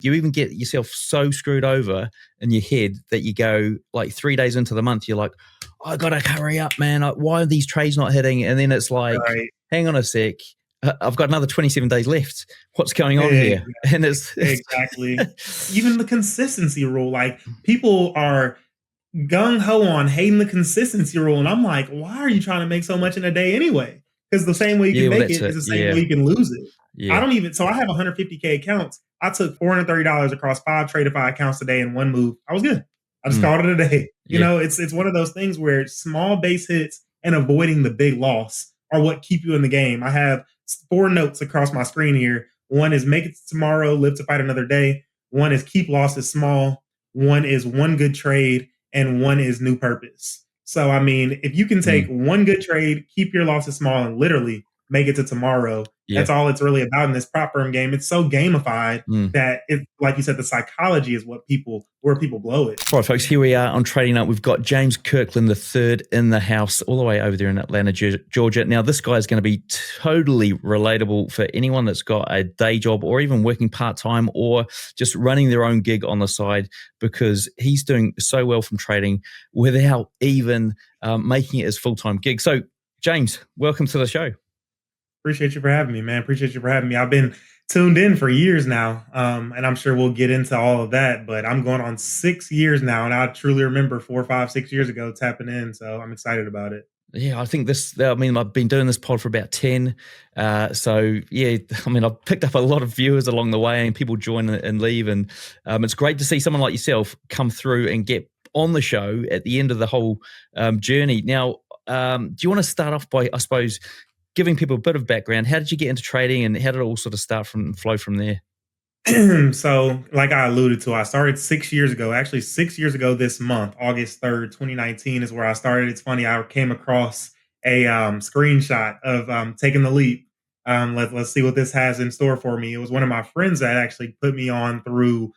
You even get yourself so screwed over in your head that you go like 3 days into the month, you're like, I gotta hurry up, man. Why are these trades not hitting? And then it's like, Right. hang on a sec. I've got another 27 days left. What's going on here? Exactly. And it's Exactly. Even the consistency rule, like people are gung ho on hating the consistency rule. And I'm like, why are you trying to make so much in a day anyway? Because the same way you yeah, can well, make that's it is it. the same Yeah, way you can lose it. I yeah. don't even, so I have 150K accounts. I took $430 across 5 accounts today in one move. I was good. I just Mm, called it a day. You yeah. know, it's one of those things where small base hits and avoiding the big loss are what keep you in the game. I have 4 notes across my screen here. One is make it to tomorrow, live to fight another day. One is keep losses small. One is one good trade, and one is new purpose. So, I mean, if you can take Mm, one good trade, keep your losses small, and literally make it to tomorrow, yeah. that's all it's really about in this prop firm game. It's so gamified Mm. that it, like you said, the psychology is where people blow it. All right, folks, here we are on Trading Up. We've got James Kirklin, the third in the house, all the way over there in Atlanta, Georgia. Now, this guy is going to be totally relatable for anyone that's got a day job or even working part-time or just running their own gig on the side, because he's doing so well from trading without even making it his full-time gig. So, James, welcome to the show. Appreciate you for having me, man. Appreciate you for having me. I've been tuned in for years now, and I'm sure we'll get into all of that. But I'm going on 6 years now, and I truly remember 4, 5, 6 years ago tapping in. So I'm excited about it. Yeah, I think I've been doing this pod for about 10. So, yeah, I mean, I've picked up a lot of viewers along the way and people join and leave. And it's great to see someone like yourself come through and get on the show at the end of the whole journey. Now, do you want to start off by, I suppose, giving people a bit of background? How did you get into trading and how did it all sort of start from flow from there? So, like I alluded to, I started 6 years ago. Actually, 6 years ago this month, August 3rd, 2019, is where I started. It's funny, I came across a screenshot of taking the leap. Let's see what this has in store for me. It was one of my friends that actually put me on through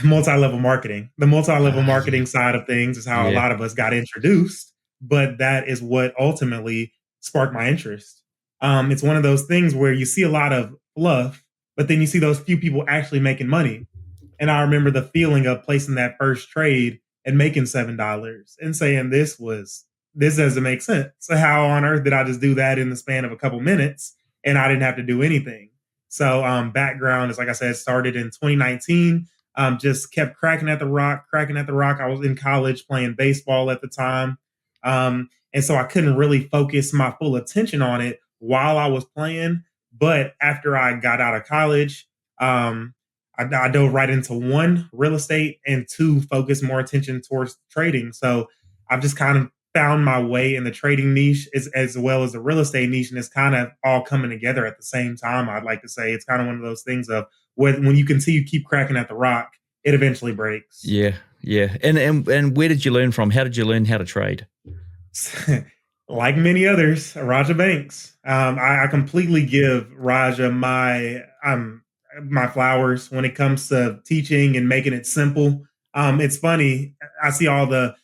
multi-level marketing. The multi-level Yeah, marketing side of things is how a yeah, lot of us got introduced, but that is what ultimately sparked my interest. It's one of those things where you see a lot of fluff, but then you see those few people actually making money. And I remember the feeling of placing that first trade and making $7 and saying this doesn't make sense. So how on earth did I just do that in the span of a couple minutes and I didn't have to do anything? So background is, like I said, started in 2019. Just kept cracking at the rock, cracking at the rock. I was in college playing baseball at the time. And so I couldn't really focus my full attention on it while I was playing. But after I got out of college, I dove right into one, real estate, and two, focus more attention towards trading. So I've just kind of found my way in the trading niche as well as the real estate niche, and it's kind of all coming together at the same time. I'd like to say it's kind of one of those things of when you continue keep cracking at the rock, it eventually breaks. yeah, yeah. And where did you learn from? How did you learn how to trade? Like many others, Raja Banks. I completely give Raja my flowers when it comes to teaching and making it simple. It's funny. I see all the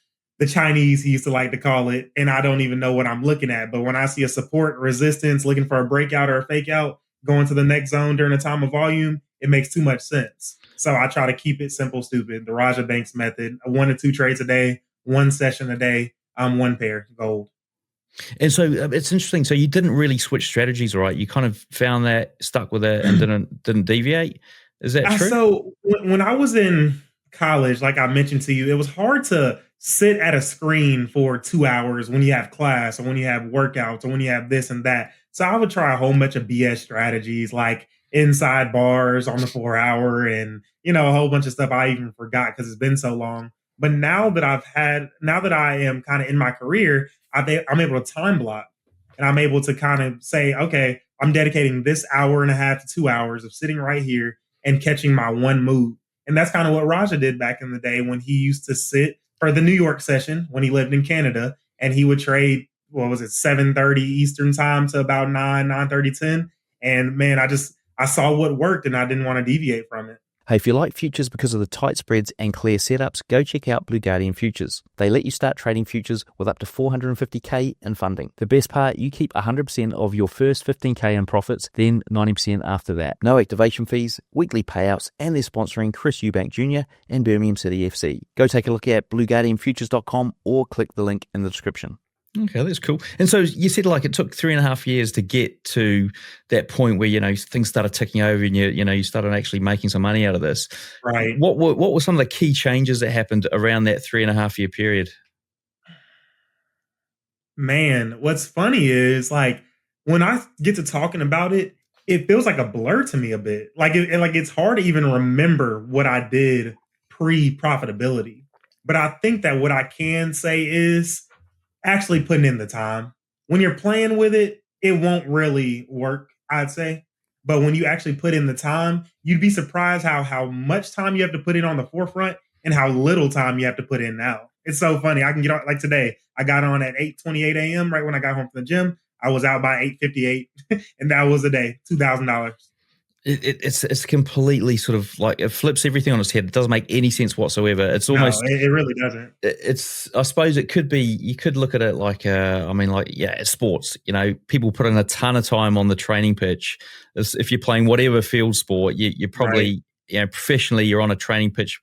Chinese, he used to like to call it, and I don't even know what I'm looking at. But when I see a support resistance looking for a breakout or a fake out, going to the next zone during a time of volume, it makes too much sense. So I try to keep it simple, stupid. The Raja Banks method: 1 to 2 trades a day, one session a day, one pair gold. And so it's interesting. So you didn't really switch strategies, right? You kind of found that, stuck with it, and didn't deviate. Is that true? So when I was in college, like I mentioned to you, it was hard to sit at a screen for 2 hours when you have class or when you have workouts or when you have this and that. So I would try a whole bunch of BS strategies like inside bars on the 4 hour and a whole bunch of stuff I even forgot because it's been so long. But now that I am kind of in my career, I'm able to time block and I'm able to kind of say, okay, I'm dedicating this hour and a half to 2 hours of sitting right here and catching my one move. And that's kind of what Raja did back in the day when he used to sit for the New York session when he lived in Canada and he would trade, what was it, 7:30 Eastern time to about 9:30, 10. And man, I saw what worked and I didn't want to deviate from it. Hey, if you like futures because of the tight spreads and clear setups, go check out Blue Guardian Futures. They let you start trading futures with up to $450K in funding. The best part, you keep 100% of your first $15K in profits, then 90% after that. No activation fees, weekly payouts, and they're sponsoring Chris Eubank Jr. and Birmingham City FC. Go take a look at blueguardianfutures.com or click the link in the description. Okay, that's cool. And so you said like it took 3.5 years to get to that point where, things started ticking over and you started actually making some money out of this. Right. What were some of the key changes that happened around that 3.5 year period? Man, what's funny is like when I get to talking about it, it feels like a blur to me a bit. Like it's hard to even remember what I did pre-profitability. But I think that what I can say is actually putting in the time. When you're playing with it, it won't really work, I'd say. But when you actually put in the time, you'd be surprised how much time you have to put in on the forefront and how little time you have to put in now. It's so funny. I can get on like today. I got on at 8:28 a.m. right when I got home from the gym. I was out by 8:58, and that was a day, $2,000. It's completely sort of like it flips everything on its head. It doesn't make any sense whatsoever. It's almost it really doesn't. It's I suppose it could be. You could look at it like it's sports. People put in a ton of time on the training pitch. If you're playing whatever field sport, you're probably professionally you're on a training pitch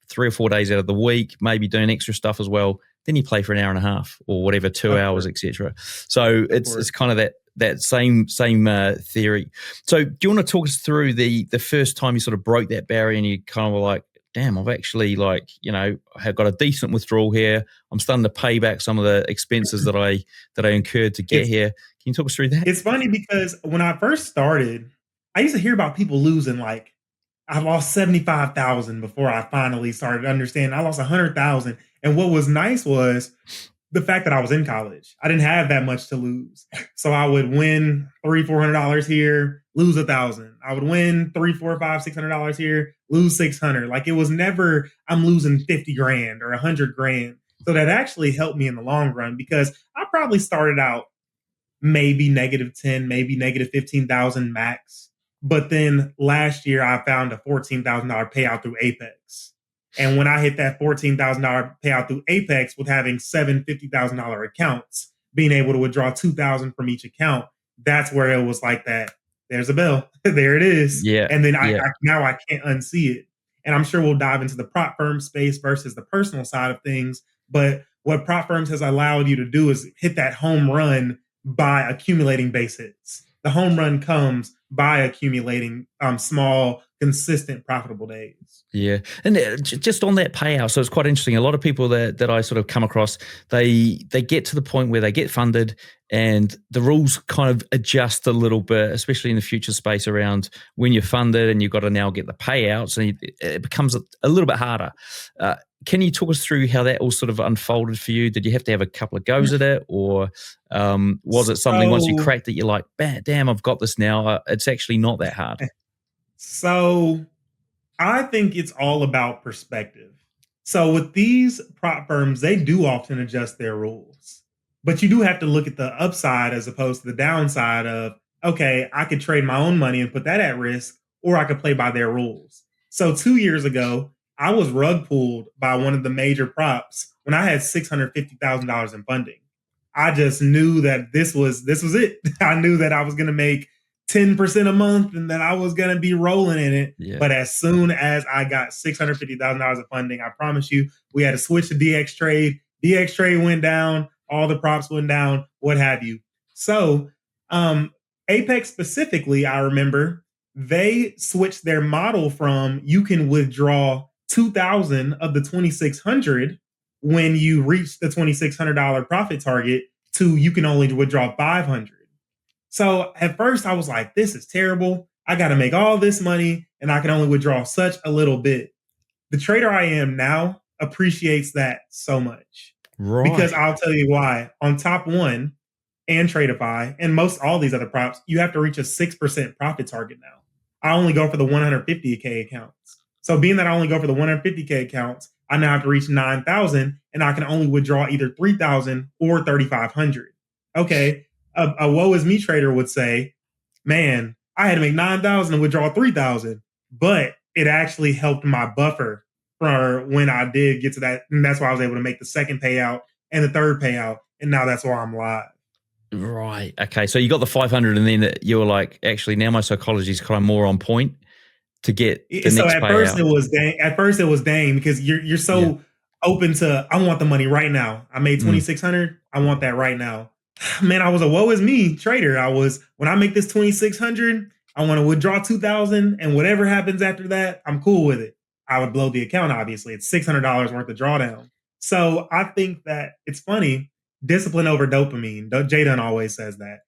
3 or 4 days out of the week, maybe doing extra stuff as well. Then you play for an hour and a half or whatever, 2 hours, etc. So it's kind of that same theory. So do you want to talk us through the first time you sort of broke that barrier and you kind of were like, damn, I've actually have got a decent withdrawal here. I'm starting to pay back some of the expenses that I incurred to get here. Can you talk us through that? It's funny because when I first started, I used to hear about people losing like I lost 75,000 before I finally started understanding. I lost 100,000. And what was nice was the fact that I was in college. I didn't have that much to lose. So I would win $300-$400 here, lose 1,000. I would win $300-$600 here, lose 600. Like it was never, I'm losing 50 grand or 100 grand. So that actually helped me in the long run because I probably started out maybe -10, maybe -15,000 max. But then last year I found a $14,000 payout through Apex. And when I hit that $14,000 payout through Apex with having 7 $50,000 accounts, being able to withdraw 2,000 from each account, that's where it was like that. There's a bell. There it is. Yeah. And then now I can't unsee it. And I'm sure we'll dive into the prop firm space versus the personal side of things. But what prop firms has allowed you to do is hit that home run by accumulating base hits. The home run comes by accumulating small, consistent, profitable days. Yeah. And just on that payout, so it's quite interesting. A lot of people that I sort of come across, they get to the point where they get funded and the rules kind of adjust a little bit, especially in the future space around when you're funded and you've got to now get the payouts, and it becomes a little bit harder. Can you talk us through how that all sort of unfolded for you? Did you have to have a couple of goes at it, or was it something once you cracked it, you're like, damn, I've got this now? It's actually not that hard. So I think it's all about perspective. So with these prop firms, they do often adjust their rules, but you do have to look at the upside as opposed to the downside of, okay, I could trade my own money and put that at risk, or I could play by their rules. So 2 years ago, I was rug pulled by one of the major props when I had $650,000 in funding. I just knew that this was it. I knew that I was going to make 10% a month and that I was going to be rolling in it. Yeah. But as soon as I got $650,000 of funding, I promise you, we had to switch to DX Trade. DX Trade went down. All the props went down, what have you. So Apex specifically, I remember, they switched their model from you can withdraw 2,000 of the 2,600 when you reach the $2,600 profit target to you can only withdraw 500. So at first I was like, this is terrible. I got to make all this money and I can only withdraw such a little bit. The trader I am now appreciates that so much. Right. Because I'll tell you why. On Top One and Tradeify and most all these other props, you have to reach a 6% profit target now. I only go for the 150K accounts. So being that I only go for the 150K accounts, I now have to reach 9,000 and I can only withdraw either 3,000 or 3,500. Okay. A woe is me trader would say, man, I had to make 9,000 and withdraw 3,000. But it actually helped my buffer for when I did get to that. And that's why I was able to make the second payout and the third payout. And now that's why I'm live. Right. Okay. So you got the 500 and then you were like, actually, now my psychology is kind of more on point to get the So next at payout. first it was dang because you're so open to, I want the money right now. I made 2,600. I want that right now. Man, I was a woe is me trader. When I make this 2,600, I want to withdraw 2,000 and whatever happens after that, I'm cool with it. I would blow the account. Obviously it's $600 worth of drawdown. So I think that it's funny. Discipline over dopamine. Jay Dunn always says that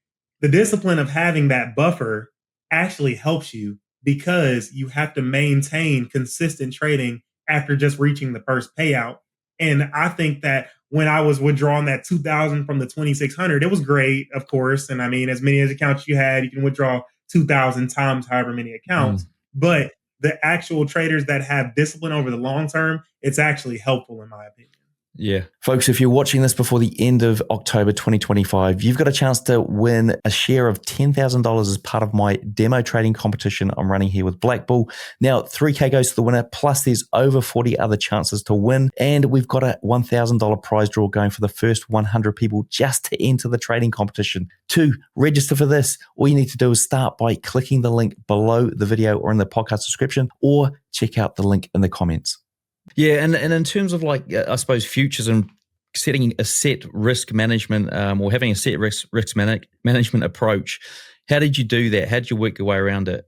the discipline of having that buffer actually helps you because you have to maintain consistent trading after just reaching the first payout. And I think that when I was withdrawing that 2,000 from the 2,600, it was great, of course. And I mean, as many as accounts you had, you can withdraw 2,000 times however many accounts. But the actual traders that have discipline over the long term, it's actually helpful in my opinion. Yeah. Folks, if you're watching this before the end of October 2025, you've got a chance to win a share of $10,000 as part of my demo trading competition I'm running here with Black Bull. Now, 3K goes to the winner, plus there's over 40 other chances to win. And we've got a $1,000 prize draw going for the first 100 people just to enter the trading competition. To register for this, all you need to do is start by clicking the link below the video or in the podcast description, or check out the link in the comments. Yeah, and in terms of like, I suppose, futures and setting a set risk management or having a set risk management approach, how did you do that? How did you work your way around it?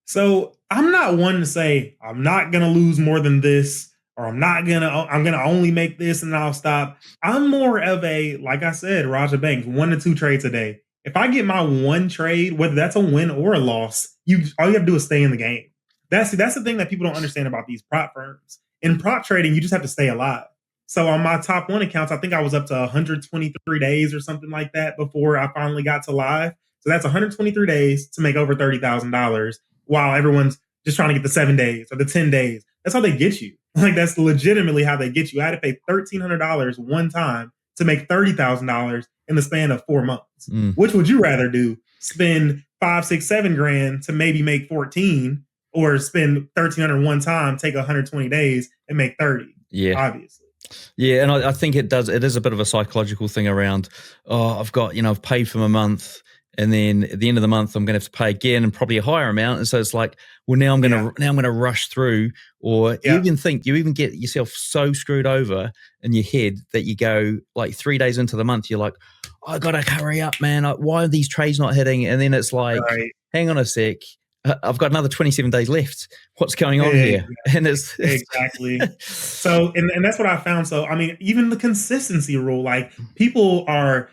So I'm not one to say, I'm not going to lose more than this, or I'm going to only make this and I'll stop. I'm more of a, like I said, Roger Banks, 1 to 2 trades a day. If I get my one trade, whether that's a win or a loss, all you have to do is stay in the game. That's the thing that people don't understand about these prop firms. In prop trading, you just have to stay alive. So on my top 1 accounts, I think I was up to 123 days or something like that before I finally got to live. So that's 123 days to make over $30,000 while everyone's just trying to get the 7 days or the 10 days. That's how they get you. Like that's legitimately how they get you. I had to pay $1,300 one time to make $30,000 in the span of 4 months. Which would you rather do? Spend 5, 6, 7 grand to maybe make 14, or spend $1,300 one time, take 120 days and make 30. Yeah. Obviously. Yeah. And I think it is a bit of a psychological thing around, I've paid for my month, and then at the end of the month, I'm going to have to pay again and probably a higher amount. And so it's like, well, now I'm going to rush through, or you even get yourself so screwed over in your head that you go like 3 days into the month, you're like, I got to hurry up, man. Why are these trades not hitting? And then it's like, hang on a sec. I've got another 27 days left. What's going on here? And it's exactly. So, and that's what I found. So, I mean, even the consistency rule, like people are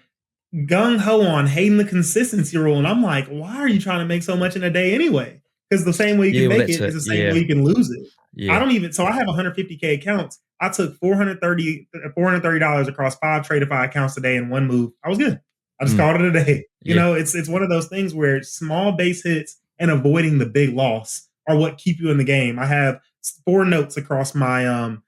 gung ho on hating the consistency rule. And I'm like, why are you trying to make so much in a day anyway? Because the same way you can make it is the same way you can lose it. Yeah. So I have 150K accounts. I took $430 across 5 Tradeify accounts today in one move. I was good. I just called it a day. You know, it's one of those things where small base hits and avoiding the big loss are what keep you in the game. I have 4 notes across my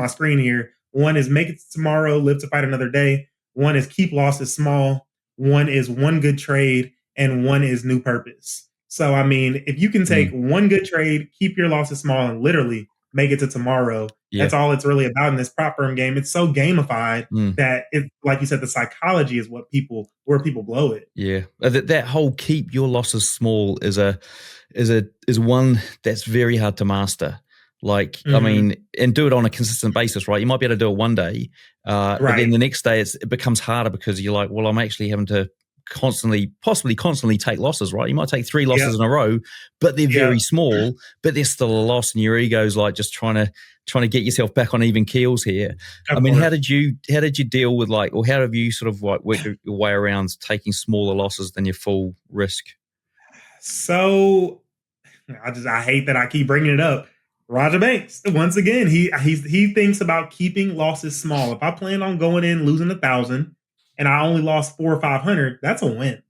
screen here. One is make it tomorrow, live to fight another day. One is keep losses small. One is one good trade, and one is new purpose. So, I mean, if you can take one good trade, keep your losses small, and literally make it to tomorrow, that's all it's really about in this prop firm game. It's so gamified that it, like you said, the psychology is where people blow it. Yeah, that whole keep your losses small is one that's very hard to master. Like, I mean, and do it on a consistent basis, right? You might be able to do it one day, but then the next day it becomes harder because you're like, well, I'm actually having to possibly constantly take losses, right? You might take 3 losses in a row, but they're very small, but they're still a loss, and your ego's like just trying to get yourself back on even keels here. I mean, how did you deal with or how have you sort of like worked your way around taking smaller losses than your full risk? So I hate that I keep bringing it up. Roger Banks, once again, he thinks about keeping losses small. If I plan on going in losing 1,000 and I only lost 400 or 500, that's a win,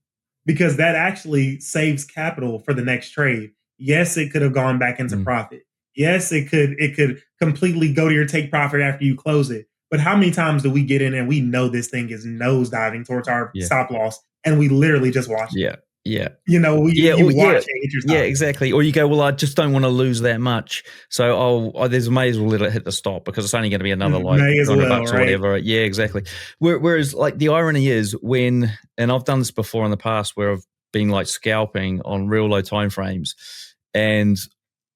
because that actually saves capital for the next trade. Yes, it could have gone back into profit. Yes, it could completely go to your take profit after you close it. But how many times do we get in and we know this thing is nosediving towards our stop loss, and we literally just watch it? Yeah. You know, you watch it hit your stop. Yeah, exactly. Or you go, well, I just don't want to lose that much, so I may as well let it hit the stop because it's only going to be another like $200 or whatever. Yeah, exactly. Whereas, like, the irony is when, and I've done this before in the past where I've been like scalping on real low time frames, and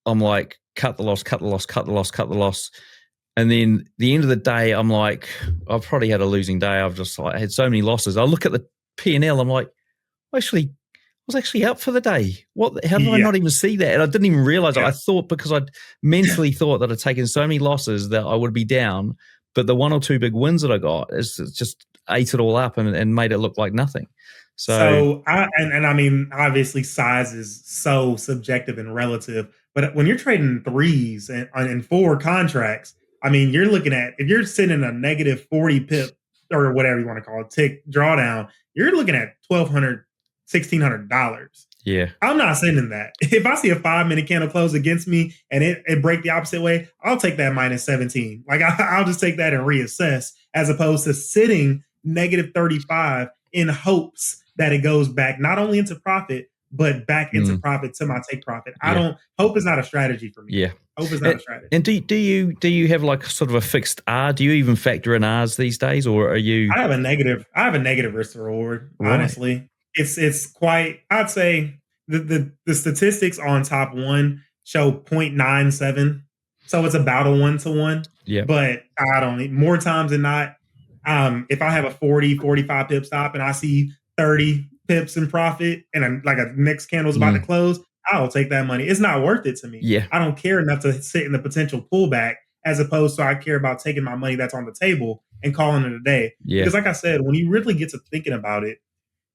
I'm like, cut the loss, cut the loss, cut the loss, cut the loss. And then the end of the day, I'm like, I've probably had a losing day. I've just like had so many losses. I look at the P&L, I'm like, actually, I was actually up for the day. How did I not even see that? And I didn't even realize it. I thought because I'd mentally thought that I'd taken so many losses that I would be down, but the one or two big wins that I got is just ate it all up and made it look like nothing. So I mean, obviously size is so subjective and relative, but when you're trading threes and 4 contracts, I mean, you're looking at, if you're sitting in a negative 40 pip or whatever you want to call it, tick drawdown, you're looking at $1,200, $1,600. Yeah. I'm not sending that. If I see a 5-minute candle close against me and it break the opposite way, I'll take that minus 17. Like I'll just take that and reassess, as opposed to sitting negative 35 in hopes that it goes back not only into profit, but back into profit to my take profit. Hope is not a strategy for me. Yeah. Hope is not a strategy. And do you have like sort of a fixed R? Do you even factor in R's these days, or are you? I have a negative risk to reward. Right. Honestly, it's quite. I'd say the statistics on top one show 0.97, so it's about a 1-to-1. Yeah. But I don't need more times than not. If I have a 45 pip stop and I see 30 pips in profit and like a next candle's about to close, I'll take that money. It's not worth it to me. Yeah. I don't care enough to sit in the potential pullback, as opposed to I care about taking my money that's on the table and calling it a day. Yeah. Because like I said, when you really get to thinking about it,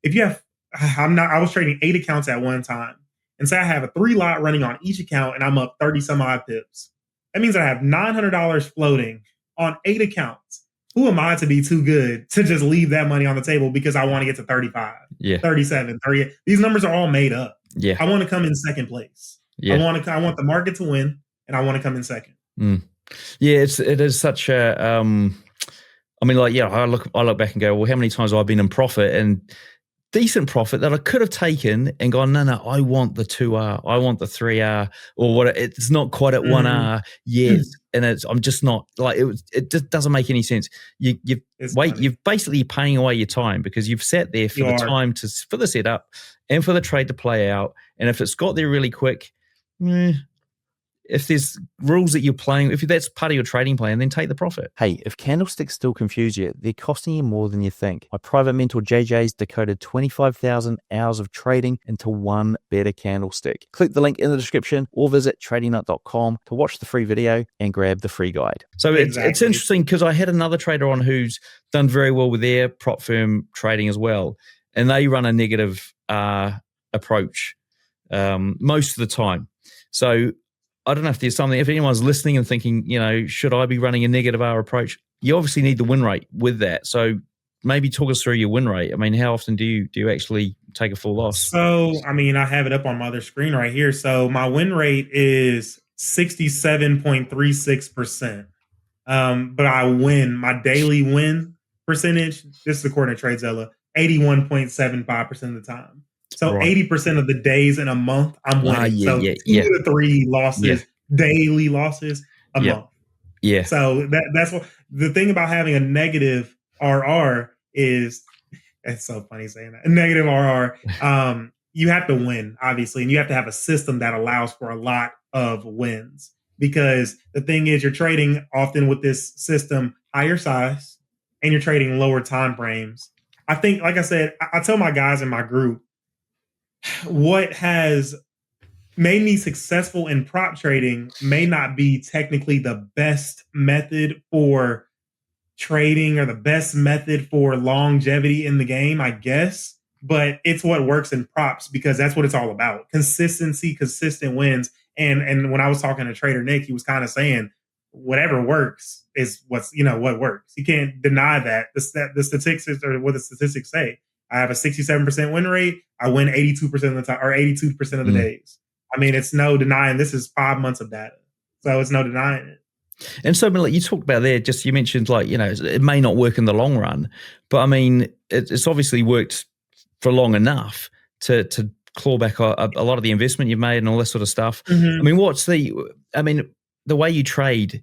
if you have, I was trading 8 accounts at one time. And say I have a 3 lot running on each account and I'm up 30 some odd pips. That means that I have $900 floating on 8 accounts. Who am I to be too good to just leave that money on the table because I want to get to 35, 37, 38? These numbers are all made up. Yeah. I want to come in second place. I want the market to win, and I want to come in second. Yeah, it is such a I mean, like, I look back and go, well, how many times have I been in profit and decent profit that I could have taken and gone, no, I want the 2R, I want the 3R, or what? It's not quite at 1R yet, and I'm just not like it. It just doesn't make any sense. You're basically paying away your time because you've sat there for for the setup and for the trade to play out, and if it's got there really quick, if there's rules that you're playing, if that's part of your trading plan, then take the profit. Hey, if candlesticks still confuse you, they're costing you more than you think. My private mentor JJ's decoded 25,000 hours of trading into one better candlestick. Click the link in the description or visit tradingnut.com to watch the free video and grab the free guide. So it's interesting because I had another trader on who's done very well with their prop firm trading as well. And they run a negative approach most of the time. So I don't know if there's something, if anyone's listening and thinking, should I be running a negative R approach? You obviously need the win rate with that. So maybe talk us through your win rate. I mean, how often do you actually take a full loss? So, I mean, I have it up on my other screen right here. So my win rate is 67.36%. But I win. My daily win percentage, this is according to TradeZella, 81.75% of the time. So 80% of the days in a month, I'm winning. 2 to 3 losses, daily losses a month. Yeah. So that's what the thing about having a negative RR is. It's so funny saying that. A negative RR. You have to win, obviously, and you have to have a system that allows for a lot of wins. Because the thing is, you're trading often with this system higher size, and you're trading lower time frames. I think, like I said, I tell my guys in my group, what has made me successful in prop trading may not be technically the best method for trading or the best method for longevity in the game, I guess, but it's what works in props because that's what it's all about. Consistency, consistent wins. And when I was talking to Trader Nick, he was kind of saying whatever works is what works. You can't deny that. The statistics or what the statistics say. I have a 67% win rate. I win 82% of the time, or 82% of the days. I mean, it's no denying. This is 5 months of data, so it's no denying it. And so, like you talked about there, you mentioned it may not work in the long run, but I mean, it's obviously worked for long enough to claw back a lot of the investment you've made and all this sort of stuff. Mhm. I mean, the way you trade,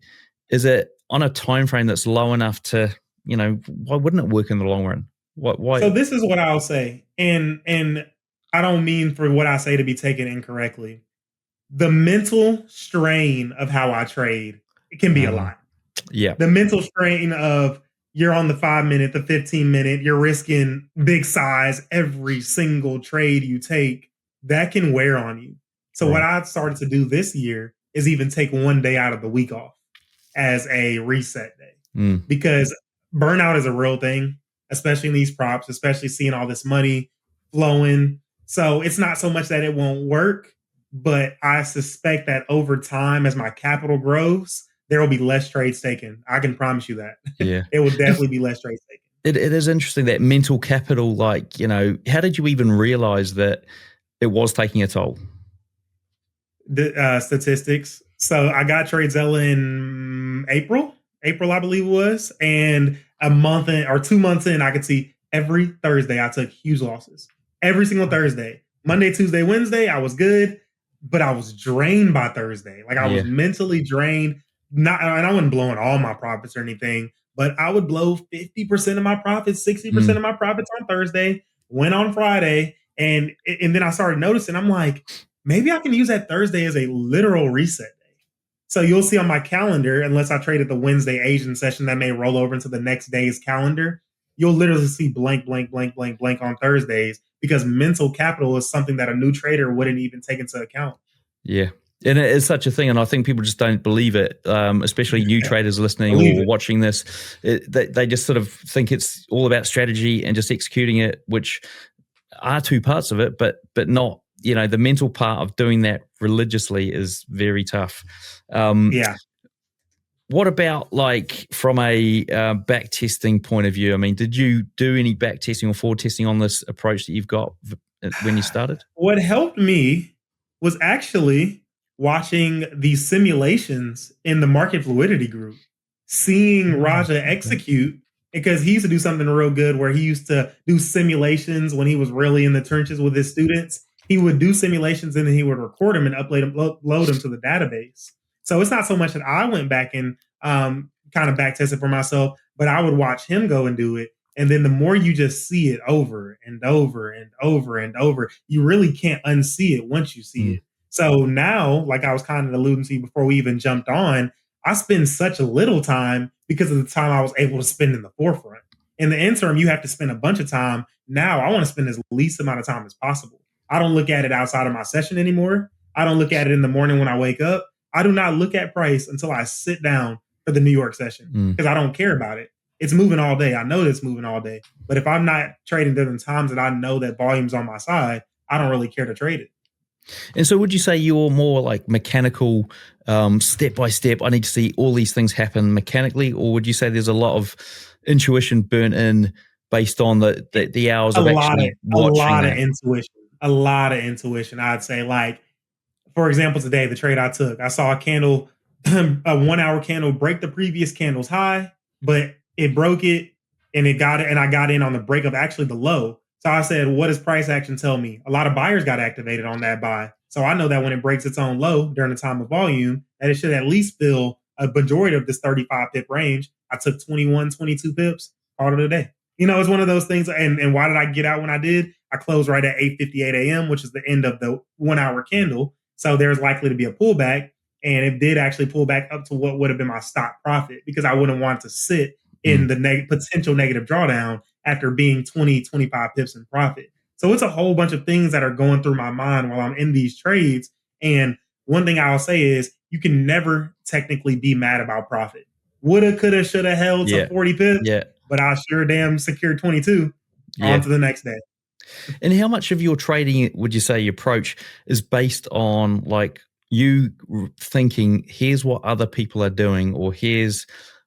is it on a time frame that's low enough to, why wouldn't it work in the long run? Why? So this is what I'll say, and I don't mean for what I say to be taken incorrectly. The mental strain of how I trade, it can be a lot. Yeah. The mental strain of you're on the 5 minute, the 15 minute, you're risking big size every single trade you take, that can wear on you. So what I started to do this year is even take one day out of the week off as a reset day, because burnout is a real thing, especially in these props, especially seeing all this money flowing. So it's not so much that it won't work, but I suspect that over time, as my capital grows, there will be less trades taken. I can promise you that. Yeah. It will definitely be less trades taken. It is interesting, that mental capital, how did you even realize that it was taking a toll? The statistics. So I got TradeZella in April, I believe it was. And a month in or 2 months in, I could see every Thursday I took huge losses. Every single Thursday. Monday, Tuesday, Wednesday, I was good, but I was drained by Thursday. Like I was mentally drained. And I wasn't blowing all my profits or anything, but I would blow 50% of my profits, 60% of my profits on Thursday, went on Friday, and then I started noticing, I'm like, maybe I can use that Thursday as a literal reset day. So you'll see on my calendar, unless I traded the Wednesday Asian session that may roll over into the next day's calendar, you'll literally see blank, blank, blank, blank, blank on Thursdays, because mental capital is something that a new trader wouldn't even take into account. Yeah. And it is such a thing, and I think people just don't believe it, especially new traders listening or watching this. They just sort of think it's all about strategy and just executing it, which are two parts of it, but not, the mental part of doing that religiously is very tough. What about from a back testing point of view? I mean, did you do any back testing or forward testing on this approach that you've got when you started? What helped me was actually watching these simulations in the market fluidity group, seeing Raja execute, because he used to do something real good where he used to do simulations when he was really in the trenches with his students. He would do simulations and then he would record them and upload them to the database. So it's not so much that I went back and kind of back tested for myself, but I would watch him go and do it. And then the more you just see it over and over and over and over, you really can't unsee it once you see it. So now, like I was kind of alluding to before we even jumped on, I spend such a little time because of the time I was able to spend in the forefront. In the interim, you have to spend a bunch of time. Now I want to spend as least amount of time as possible. I don't look at it outside of my session anymore. I don't look at it in the morning when I wake up. I do not look at price until I sit down for the New York session, because I don't care about it. It's moving all day. I know it's moving all day. But if I'm not trading during times that I know that volume's on my side, I don't really care to trade it. And so would you say you're more like mechanical, step by step, I need to see all these things happen mechanically, or would you say there's a lot of intuition burnt in based on the hours of actually watching a lot of intuition, I'd say. Like, for example, today, the trade I took, I saw a candle, a 1 hour candle break the previous candle's high, but it broke it and I got in on the break of actually the low. So I said, what does price action tell me? A lot of buyers got activated on that buy. So I know that when it breaks its own low during the time of volume, that it should at least fill a majority of this 35 pip range. I took 21, 22 pips, called it a day. It's one of those things. And why did I get out when I did? I closed right at 8:58 a.m., which is the end of the 1 hour candle. So there's likely to be a pullback. And it did actually pull back up to what would have been my stop profit, because I wouldn't want to sit in the potential negative drawdown after being 20, 25 pips in profit. So it's a whole bunch of things that are going through my mind while I'm in these trades. And one thing I'll say is you can never technically be mad about profit. Woulda, coulda, shoulda held to 40 pips, but I sure damn secured 22 on to the next day. And how much of your trading, would you say, your approach is based on you thinking, here's what other people are doing, or here's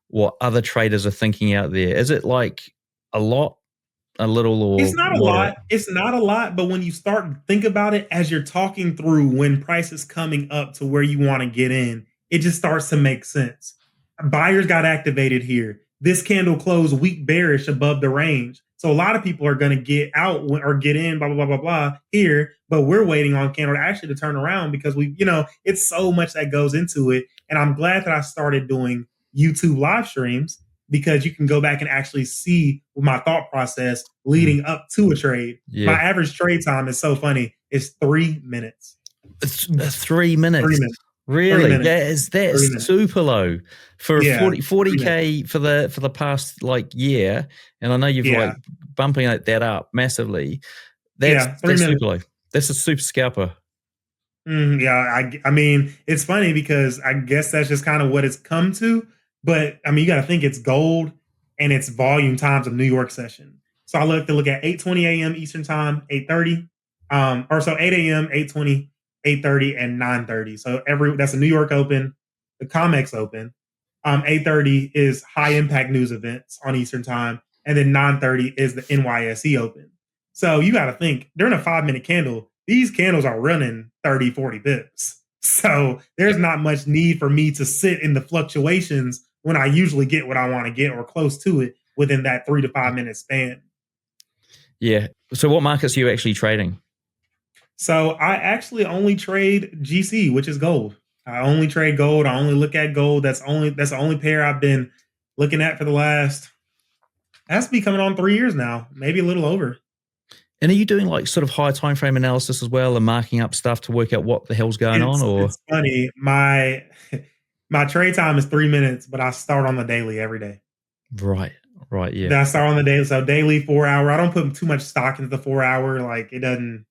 what other traders are thinking out there? Is it a lot, a little, or it's not a lot? It's not a lot, but when you start to think about it as you're talking through when price is coming up to where you want to get in, it just starts to make sense. Buyers got activated here. This candle closed weak bearish above the range. So a lot of people are going to get out or get in, blah, blah, blah, blah, blah here, but we're waiting on candle to actually to turn around because it's so much that goes into it. And I'm glad that I started doing YouTube live streams because you can go back and actually see my thought process leading up to a trade. Yeah. My average trade time is so funny. It's 3 minutes. 3 minutes. 3 minutes. Really? 3 minutes. That's super low for 40K for the past like year. And I know you've like bumping that up massively. That's super low. That's a super scalper. I mean, it's funny because I guess that's just kind of what it's come to. But I mean, you got to think it's gold and it's volume times of New York session. So I look at 8:20 a.m. Eastern time, 8:30, 8 a.m., 8:20, 8:30, and 9:30. So that's a New York Open, the COMEX Open. 8:30 is high impact news events on Eastern time, and then 9:30 is the NYSE Open. So you got to think during a 5-minute candle, these candles are running 30, 40 bips. So there's not much need for me to sit in the fluctuations when I usually get what I want to get or close to it within that 3 to 5 minute span. Yeah. So what markets are you actually trading? So I actually only trade GC, which is gold. I only trade gold. I only look at gold. That's the only pair I've been looking at for the last, that's be coming on 3 years now, maybe a little over. And are you doing like sort of high time frame analysis as well and marking up stuff to work out what the hell's going on? Or it's funny. My trade time is 3 minutes, but I start on the daily every day. Right. Yeah. Then I start on the daily. So daily 4 hour. I don't put too much stock into the 4 hour. Like it doesn't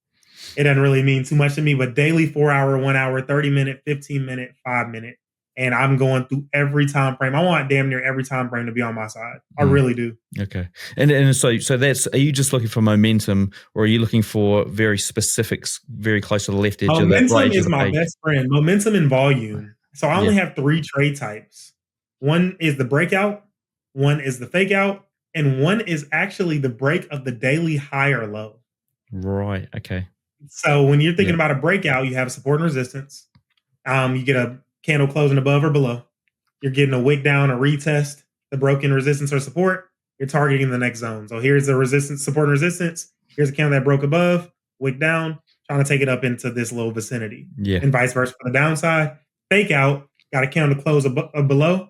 really mean too much to me, but daily 4 hour, 1 hour, 30 minute, 15 minute, 5 minute. And I'm going through every time frame. I want damn near every time frame to be on my side. I really do. Okay. And so are you just looking for momentum, or are you looking for very specifics, very close to the left edge of the right edge of the page? Momentum is my best friend. Momentum and volume. So I only have 3 trade types. One is the breakout, one is the fake out, and one is actually the break of the daily high or low. Right. Okay. So when you're thinking about a breakout, you have support and resistance. You get a candle closing above or below. You're getting a wick down, a retest, the broken resistance or support. You're targeting the next zone. So here's the resistance, support and resistance. Here's a candle that broke above, wick down, trying to take it up into this little vicinity. Yeah. And vice versa for the downside. Fake out, got a candle close below.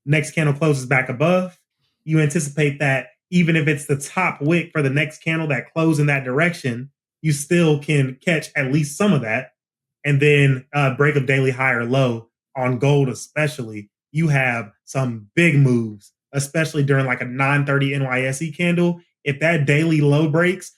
Next candle closes back above. You anticipate that even if it's the top wick for the next candle that closed in that direction, you still can catch at least some of that. And then break of daily high or low on gold, especially, you have some big moves, especially during like a 9:30 NYSE candle. If that daily low breaks,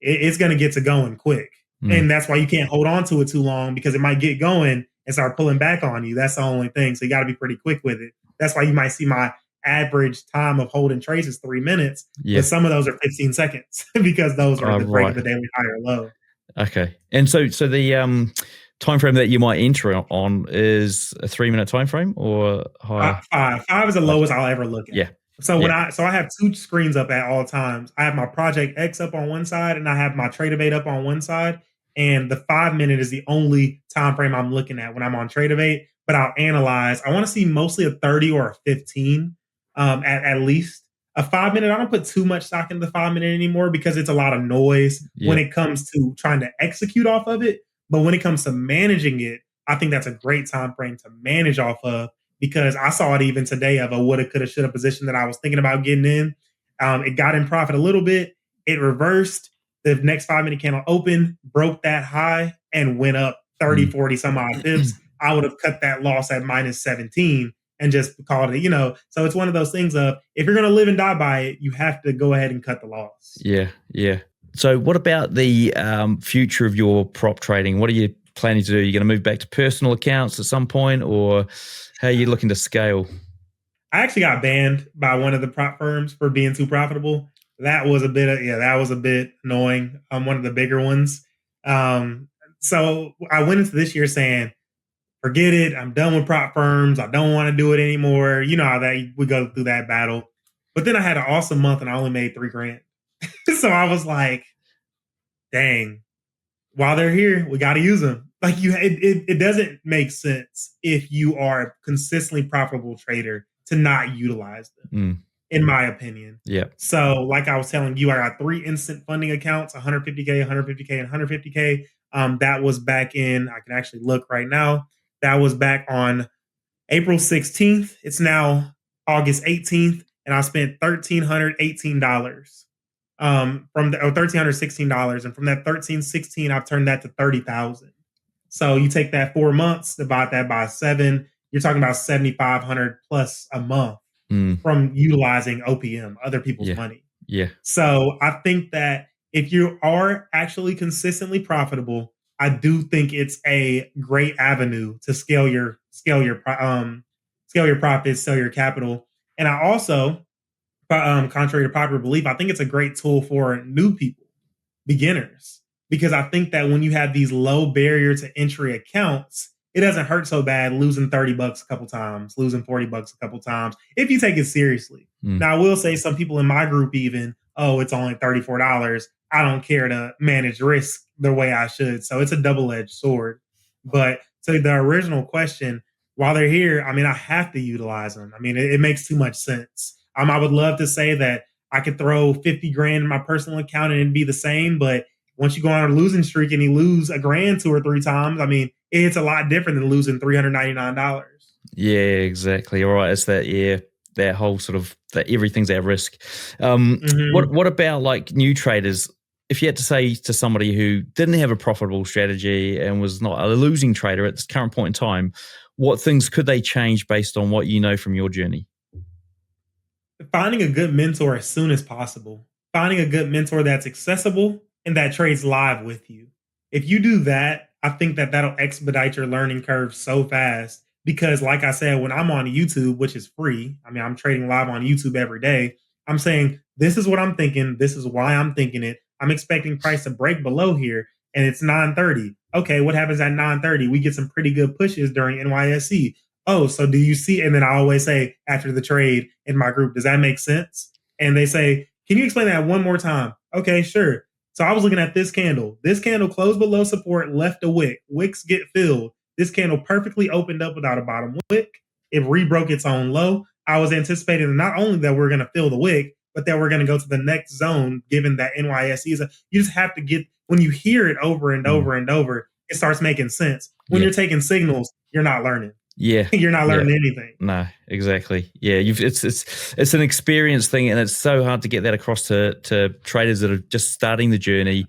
it's going to get to going quick. And that's why you can't hold on to it too long, because it might get going and start pulling back on you. That's the only thing. So you got to be pretty quick with it. That's why you might see my average time of holding trades is 3 minutes. Yeah. But some of those are 15 seconds because those are the break of the daily high or low. Okay. And so the time frame that you might enter on is a 3 minute time frame or higher? 5 is the lowest I'll ever look at. Yeah. So I have 2 screens up at all times. I have my Project X up on one side and I have my Tradeovate up on one side. And the 5 minute is the only time frame I'm looking at when I'm on Tradeovate. But I'll analyze. I want to see mostly a 30 or a 15 at least. A 5 minute, I don't put too much stock into the 5 minute anymore because it's a lot of noise when it comes to trying to execute off of it. But when it comes to managing it, I think that's a great time frame to manage off of, because I saw it even today of a woulda, coulda, shoulda position that I was thinking about getting in. It got in profit a little bit. It reversed. The next 5 minute candle opened, broke that high, and went up 30, 40 some odd pips. I would have cut that loss at minus 17 and just called it, So it's one of those things of, if you're going to live and die by it, you have to go ahead and cut the loss. Yeah. So what about the future of your prop trading? What are you planning to do? Are you going to move back to personal accounts at some point, or how are you looking to scale? I actually got banned by one of the prop firms for being too profitable. That was a bit annoying. One of the bigger ones. So I went into this year saying, forget it. I'm done with prop firms. I don't want to do it anymore. You know how that we go through that battle. But then I had an awesome month and I only made $3,000. So I was like, dang, while they're here, we got to use them. Like it doesn't make sense if you are a consistently profitable trader to not utilize them. in my opinion. Yeah. So like I was telling you, I got 3 instant funding accounts, 150K, 150K, and 150K. That was back in, I can actually look right now. That was back on April 16th. It's now August 18th, and I spent $1,318 from the $1,316, and from that 1316, I've turned that to 30,000. So you take that 4 months, divide that by 7, you're talking about 7,500 plus a month from utilizing OPM, other people's money. Yeah. So I think that if you are actually consistently profitable, I do think it's a great avenue to scale your profits, sell your capital. And I also, contrary to popular belief, I think it's a great tool for new people, beginners, because I think that when you have these low barrier to entry accounts, it doesn't hurt so bad losing $30 a couple times, losing $40 a couple times, if you take it seriously. Now, I will say some people in my group even, oh, it's only $34. I don't care to manage risk the way I should. So it's a double-edged sword. But to the original question, while they're here, I mean, I have to utilize them. I mean, it makes too much sense. I would love to say that I could throw 50 grand in my personal account and it'd be the same. But once you go on a losing streak and you lose a grand 2 or 3 times, I mean, it's a lot different than losing $399. Yeah, exactly. All right. It's that whole sort of that everything's at risk. What about like new traders? If you had to say to somebody who didn't have a profitable strategy and was not a losing trader at this current point in time, what things could they change based on what you know from your journey? Finding a good mentor as soon as possible. Finding a good mentor that's accessible and that trades live with you. If you do that, I think that that'll expedite your learning curve so fast. Because like I said, when I'm on YouTube, which is free, I mean, I'm trading live on YouTube every day. I'm saying, this is what I'm thinking. This is why I'm thinking it. I'm expecting price to break below here, and it's 930. Okay, what happens at 930? We get some pretty good pushes during NYSE. Oh, so do you see? And then I always say after the trade in my group, does that make sense? And they say, can you explain that one more time? Okay, sure. So I was looking at this candle. This candle closed below support, left a wick. Wicks get filled. This candle perfectly opened up without a bottom wick. It rebroke its own low. I was anticipating not only that we're going to fill the wick, but that we're going to go to the next zone, given that NYSE is you just have to get, when you hear it over and over and over, it starts making sense. When you're taking signals, you're not learning. Yeah. You're not learning anything. No, exactly. Yeah. It's an experience thing, and it's so hard to get that across to traders that are just starting the journey,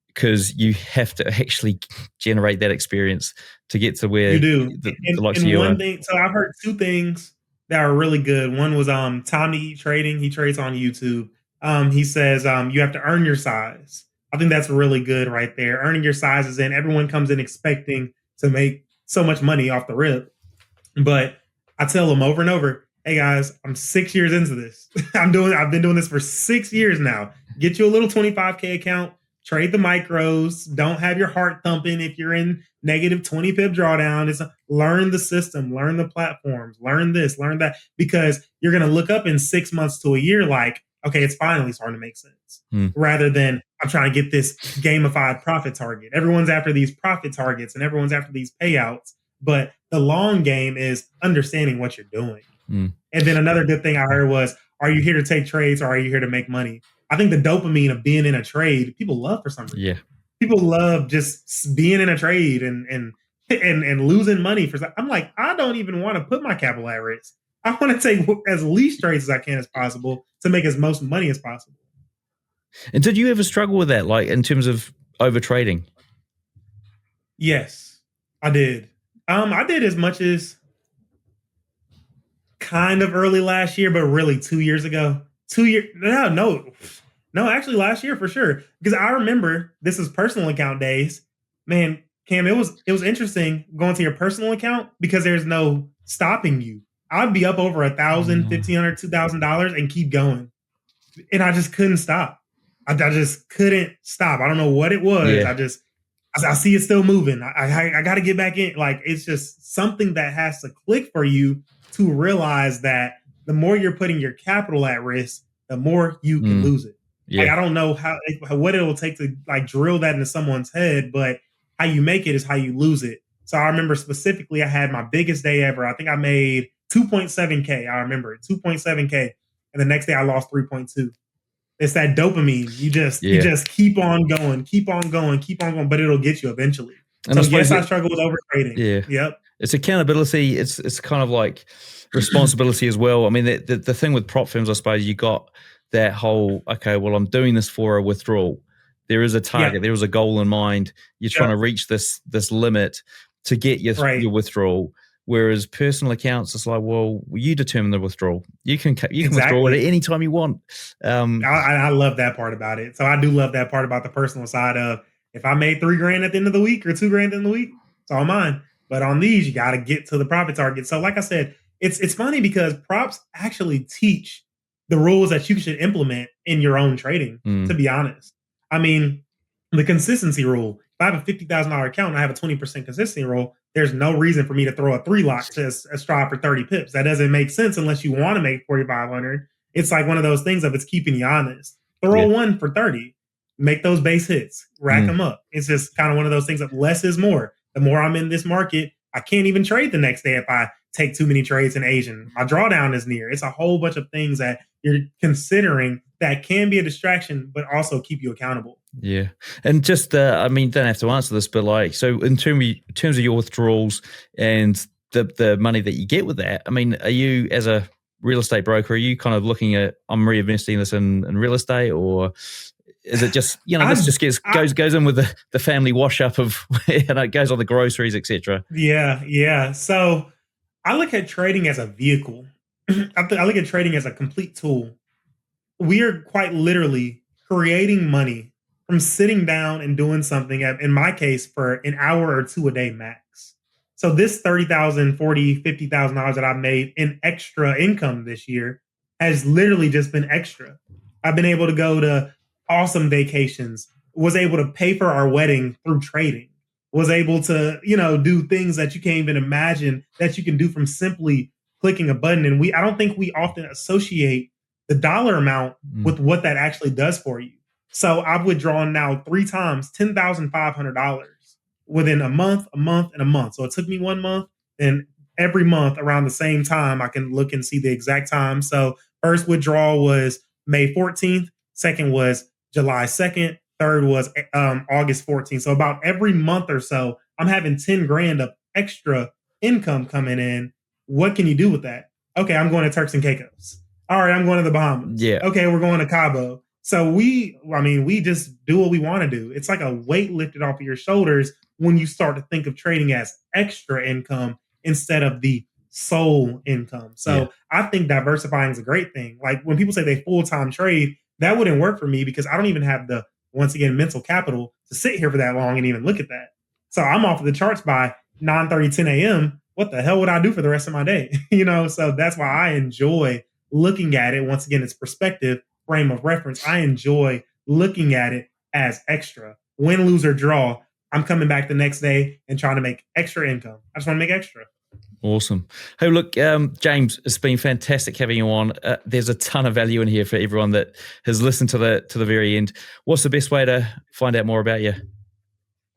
because you have to actually generate that experience to get to where you do. The and likes of you one are. thing, so I've heard 2 things that are really good. One was Time to Eat Trading. He trades on YouTube. He says you have to earn your size. I think that's really good right there. Earning your size is in. Everyone comes in expecting to make so much money off the rip. But I tell them over and over, hey guys, I'm 6 years into this. I've been doing this for 6 years now. Get you a little 25K account, trade the micros, don't have your heart thumping if you're in negative 20 pip drawdown. It's learn the system, learn the platforms, learn this, learn that, because you're going to look up in 6 months to a year like, okay, it's finally starting to make sense. Rather than I'm trying to get this gamified profit target. Everyone's after these profit targets and everyone's after these payouts. But the long game is understanding what you're doing. And then another good thing I heard was, are you here to take trades or are you here to make money? I think the dopamine of being in a trade, people love for some reason. Yeah. People love just being in a trade and losing money for. I'm like, I don't even want to put my capital at risk. I want to take as least trades as I can as possible to make as most money as possible. And did you ever struggle with that, like in terms of over trading? Yes, I did. I did as much as kind of early last year, but really 2 years ago. 2 years? No, actually last year for sure. Because I remember this is personal account days. Man, Cam, it was interesting going to your personal account because there's no stopping you. I'd be up over $1,000, $1,500, $2,000 and keep going, and I just couldn't stop. I just couldn't stop. I don't know what it was. Yeah. I see it still moving. I got to get back in. Like, it's just something that has to click for you to realize that the more you're putting your capital at risk, the more you can lose it. Yeah. Like, I don't know what it will take to like drill that into someone's head, but how you make it is how you lose it. So I remember specifically, I had my biggest day ever. I think I made 2.7K. I remember it, 2.7K. and the next day I lost 3.2. It's that dopamine. You just keep on going, but it'll get you eventually. And so yes, I struggle with overtrading. Yeah. Yep. It's accountability. It's kind of like responsibility as well. I mean, the thing with prop firms, I suppose, you got that whole, okay, well, I'm doing this for a withdrawal. There is a target. There is a goal in mind. You're trying to reach this limit to get your withdrawal. Whereas personal accounts, it's like, well, you determine the withdrawal. You can withdraw it at any time you want. I love that part about it. So I do love that part about the personal side of, if I made $3,000 at the end of the week or $2,000 at the end of the week, it's all mine. But on these, you got to get to the profit target. So like I said, it's funny because props actually teach the rules that you should implement in your own trading, to be honest. I mean, the consistency rule. If I have a $50,000 account and I have a 20% consistency rule, there's no reason for me to throw a 3-lock to a strive for 30 pips. That doesn't make sense unless you want to make 4,500. It's like one of those things of, it's keeping you honest. Throw one for 30. Make those base hits, rack them up. It's just kind of one of those things of less is more. The more I'm in this market, I can't even trade the next day if I take too many trades in Asian. My drawdown is near. It's a whole bunch of things that you're considering that can be a distraction, but also keep you accountable. Yeah. And just, I mean, don't have to answer this, but like, so in terms of your withdrawals and the money that you get with that, I mean, are you, as a real estate broker, are you kind of looking at, I'm reinvesting this in real estate, or is it just, this just goes in with the family wash up of, it goes on the groceries, etc. Yeah. So I look at trading as a vehicle. I look at trading as a complete tool. We are quite literally creating money from sitting down and doing something, in my case, for an hour or two a day max. So this $30,000, $40,000, $50,000 that I've made in extra income this year has literally just been extra. I've been able to go to awesome vacations, was able to pay for our wedding through trading, was able to, do things that you can't even imagine that you can do from simply clicking a button. And I don't think we often associate the dollar amount with what that actually does for you. So I've withdrawn now 3 times $10,500 within a month, and a month. So it took me 1 month, and every month around the same time, I can look and see the exact time. So first withdrawal was May 14th. Second was July 2nd. Third was August 14th. So about every month or so, I'm having $10,000 of extra income coming in. What can you do with that? Okay, I'm going to Turks and Caicos. All right, I'm going to the Bahamas. Yeah. Okay, we're going to Cabo. So we just do what we want to do. It's like a weight lifted off of your shoulders when you start to think of trading as extra income instead of the sole income. So I think diversifying is a great thing. Like when people say they full-time trade, that wouldn't work for me because I don't even have the, once again, mental capital to sit here for that long and even look at that. So I'm off of the charts by 9:30, 10 a.m. What the hell would I do for the rest of my day? So that's why I enjoy looking at it. Once again, it's perspective, frame of reference. I enjoy looking at it as extra. Win, lose, or draw, I'm coming back the next day and trying to make extra income. I just want to make extra. Awesome. Hey, look, James, it's been fantastic having you on. There's a ton of value in here for everyone that has listened to the very end. What's the best way to find out more about you?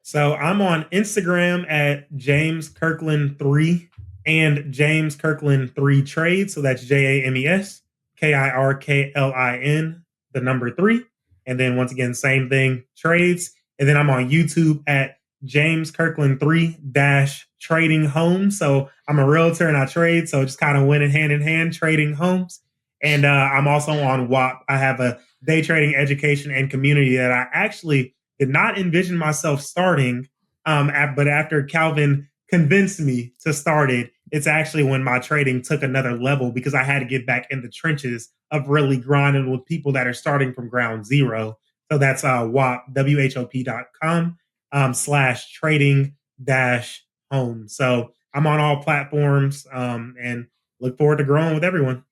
So I'm on Instagram at James Kirklin 3 and James Kirklin 3 Trades. So that's JAMES KIRKLIN, the number 3. And then once again, same thing, trades. And then I'm on YouTube at James Kirklin 3-Trading Homes. So I'm a realtor and I trade. So just kind of went hand in hand, trading homes. And I'm also on WAP. I have a day trading education and community that I actually did not envision myself starting. But after Calvin convinced me to start it, it's actually when my trading took another level because I had to get back in the trenches of really grinding with people that are starting from ground zero. So that's WHOP.com /trading-home. So I'm on all platforms and look forward to growing with everyone.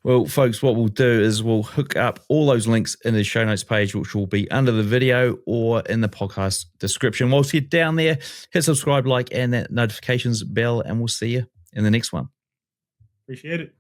Well, folks, what we'll do is we'll hook up all those links in the show notes page, which will be under the video or in the podcast description. Whilst you're down there, hit subscribe, like, and that notifications bell, and we'll see you in the next one. Appreciate it.